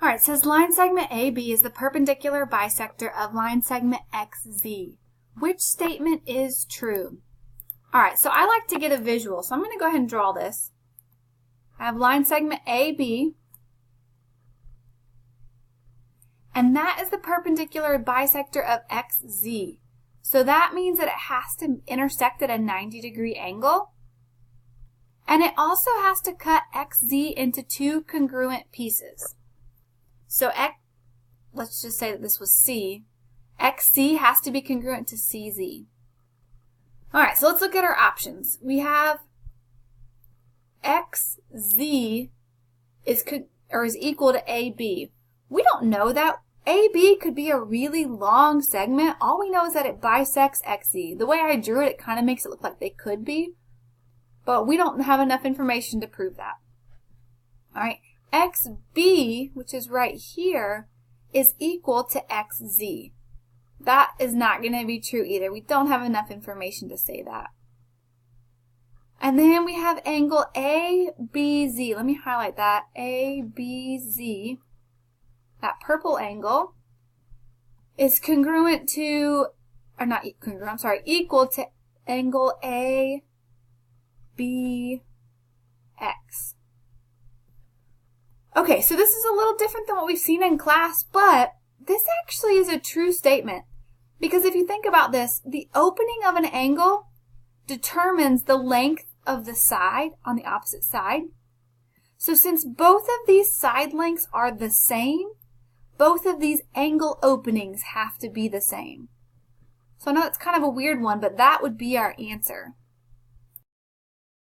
All right, it says line segment AB is the perpendicular bisector of line segment XZ. Which statement is true? All right, so I like to get a visual, so I'm going to go ahead and draw this. I have line segment AB, and that is the perpendicular bisector of XZ. So that means that it has to intersect at a 90-degree angle, and it also has to cut XZ into two congruent pieces. So let's just say that this was C. XC has to be congruent to CZ. All right, so let's look at our options. We have XZ is equal to AB. We don't know that. AB could be a really long segment. All we know is that it bisects XZ. The way I drew it, it kind of makes it look like they could be, but we don't have enough information to prove that. All right, XB, which is right here, is equal to XZ. That is not going to be true either. We don't have enough information to say that. And then we have angle ABZ. Let me highlight that. ABZ, that purple angle, is congruent to, or not congruent, I'm sorry, equal to angle ABX. Okay, so this is a little different than what we've seen in class, but this actually is a true statement. Because if you think about this, the opening of an angle determines the length of the side on the opposite side. So since both of these side lengths are the same, both of these angle openings have to be the same. So I know it's kind of a weird one, but that would be our answer.